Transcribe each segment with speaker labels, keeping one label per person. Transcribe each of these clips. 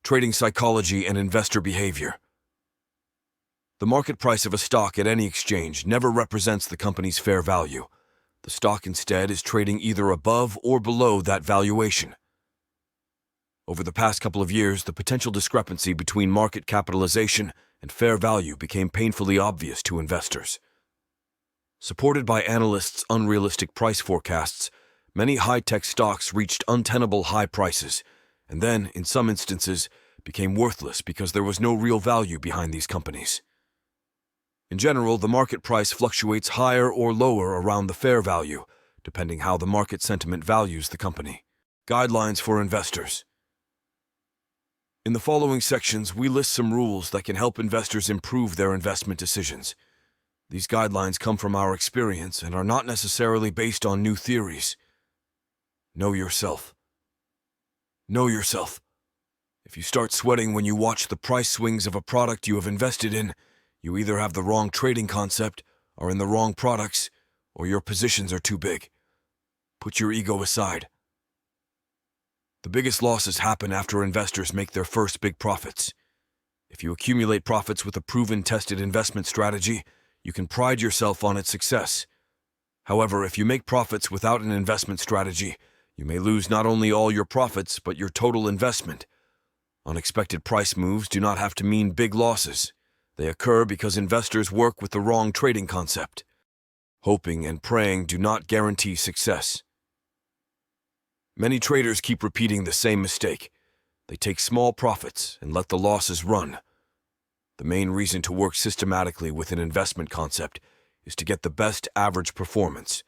Speaker 1: Trading psychology and investor behavior. The market price of a stock at any exchange never represents the company's fair value. The stock instead is trading either above or below that valuation. Over the past couple of years, the potential discrepancy between market capitalization and fair value became painfully obvious to investors. Supported by analysts' unrealistic price forecasts, many high-tech stocks reached untenable high prices, and then, in some instances, became worthless because there was no real value behind these companies. In general, the market price fluctuates higher or lower around the fair value, depending how the market sentiment values the company. Guidelines for investors. In the following sections, we list some rules that can help investors improve their investment decisions. These guidelines come from our experience and are not necessarily based on new theories. Know yourself. Know yourself. If you start sweating when you watch the price swings of a product you have invested in, you either have the wrong trading concept, are in the wrong products, or your positions are too big. Put your ego aside. The biggest losses happen after investors make their first big profits. If you accumulate profits with a proven, tested investment strategy, you can pride yourself on its success. However, if you make profits without an investment strategy, you may lose not only all your profits, but your total investment. Unexpected price moves do not have to mean big losses. They occur because investors work with the wrong trading concept. Hoping and praying do not guarantee success. Many traders keep repeating the same mistake. They take small profits and let the losses run. The main reason to work systematically with an investment concept is to get the best average performance.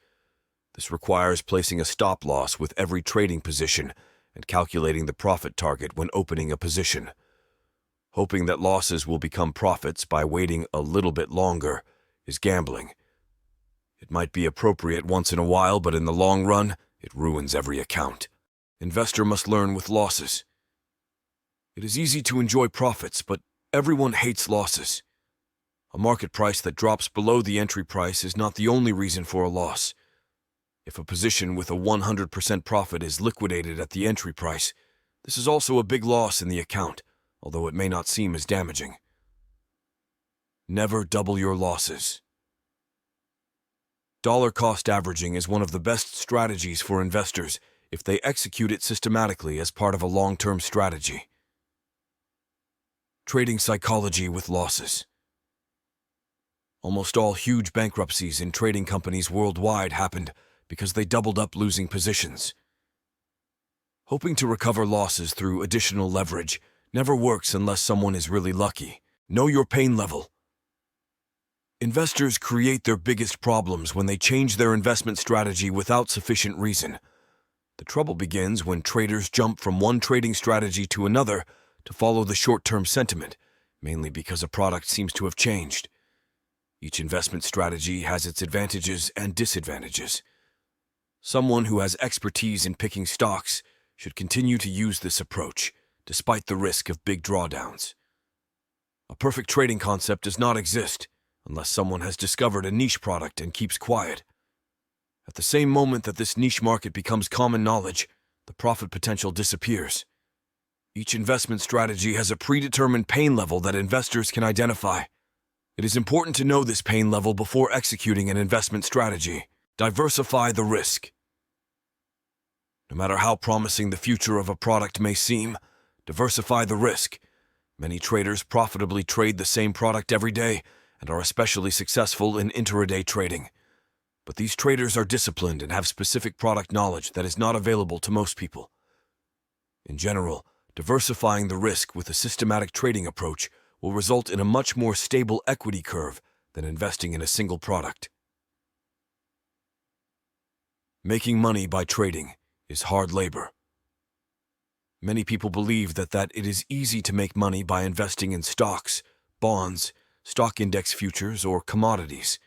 Speaker 1: This requires placing a stop loss with every trading position and calculating the profit target when opening a position. Hoping that losses will become profits by waiting a little bit longer is gambling. It might be appropriate once in a while, but in the long run, it ruins every account. Investor must learn with losses. It is easy to enjoy profits, but everyone hates losses. A market price that drops below the entry price is not the only reason for a loss. If a position with a 100% profit is liquidated at the entry price, this is also a big loss in the account, although it may not seem as damaging. Never double your losses. Dollar cost averaging is one of the best strategies for investors if they execute it systematically as part of a long-term strategy. Trading psychology with losses. Almost all huge bankruptcies in trading companies worldwide happened because they doubled up losing positions. Hoping to recover losses through additional leverage never works unless someone is really lucky. Know your pain level. Investors create their biggest problems when they change their investment strategy without sufficient reason. The trouble begins when traders jump from one trading strategy to another to follow the short-term sentiment, mainly because a product seems to have changed. Each investment strategy has its advantages and disadvantages. Someone who has expertise in picking stocks should continue to use this approach, despite the risk of big drawdowns. A perfect trading concept does not exist unless someone has discovered a niche product and keeps quiet. At the same moment that this niche market becomes common knowledge, the profit potential disappears. Each investment strategy has a predetermined pain level that investors can identify. It is important to know this pain level before executing an investment strategy. Diversify the risk. No matter how promising the future of a product may seem, diversify the risk. Many traders profitably trade the same product every day and are especially successful in intraday trading. But these traders are disciplined and have specific product knowledge that is not available to most people. In general, diversifying the risk with a systematic trading approach will result in a much more stable equity curve than investing in a single product. Making money by trading is hard labor. Many people believe that it is easy to make money by investing in stocks, bonds, stock index futures, or commodities.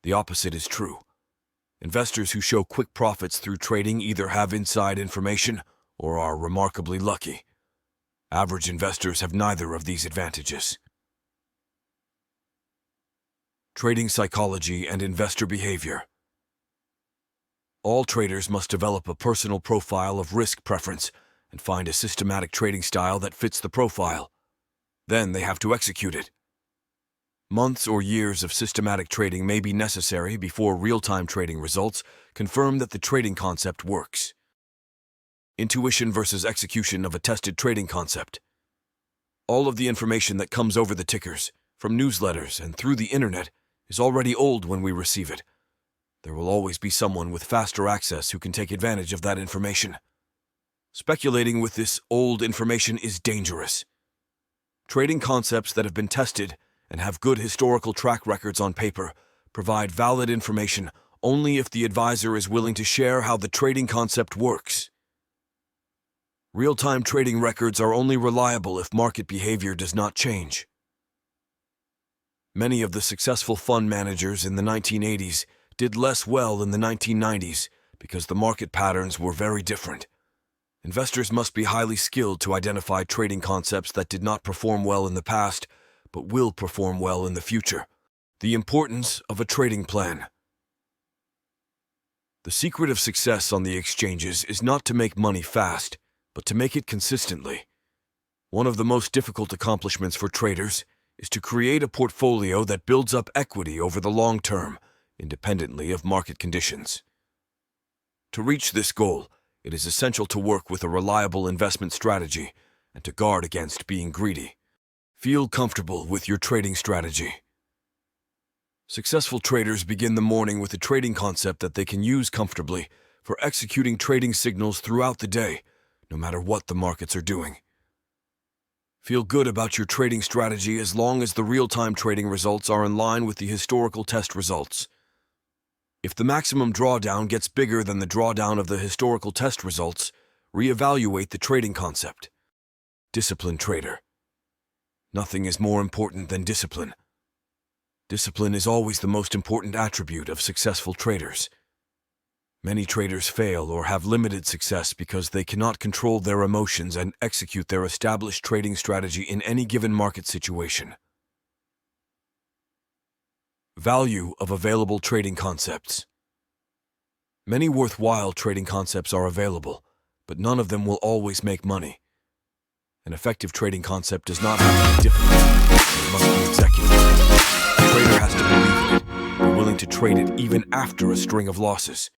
Speaker 1: The opposite is true. Investors who show quick profits through trading either have inside information or are remarkably lucky. Average investors have neither of these advantages. Trading psychology and investor behavior. All traders must develop a personal profile of risk preference and find a systematic trading style that fits the profile. Then they have to execute it. Months or years of systematic trading may be necessary before real-time trading results confirm that the trading concept works. Intuition versus execution of a tested trading concept. All of the information that comes over the tickers, from newsletters and through the internet, is already old when we receive it. There will always be someone with faster access who can take advantage of that information. Speculating with this old information is dangerous. Trading concepts that have been tested and have good historical track records on paper provide valid information only if the advisor is willing to share how the trading concept works. Real-time trading records are only reliable if market behavior does not change. Many of the successful fund managers in the 1980s did less well in the 1990s because the market patterns were very different. Investors must be highly skilled to identify trading concepts that did not perform well in the past but will perform well in the future. The importance of a trading plan. The secret of success on the exchanges is not to make money fast, but to make it consistently. One of the most difficult accomplishments for traders is to create a portfolio that builds up equity over the long term, independently of market conditions. To reach this goal, it is essential to work with a reliable investment strategy and to guard against being greedy. Feel comfortable with your trading strategy. Successful traders begin the morning with a trading concept that they can use comfortably for executing trading signals throughout the day, no matter what the markets are doing. Feel good about your trading strategy as long as the real-time trading results are in line with the historical test results. If the maximum drawdown gets bigger than the drawdown of the historical test results, reevaluate the trading concept. Disciplined trader. Nothing is more important than discipline. Discipline is always the most important attribute of successful traders. Many traders fail or have limited success because they cannot control their emotions and execute their established trading strategy in any given market situation. Value of available trading concepts. Many worthwhile trading concepts are available, but none of them will always make money. An effective trading concept does not have to be difficult, it must be executed. The trader has to believe in it, be willing to trade it even after a string of losses.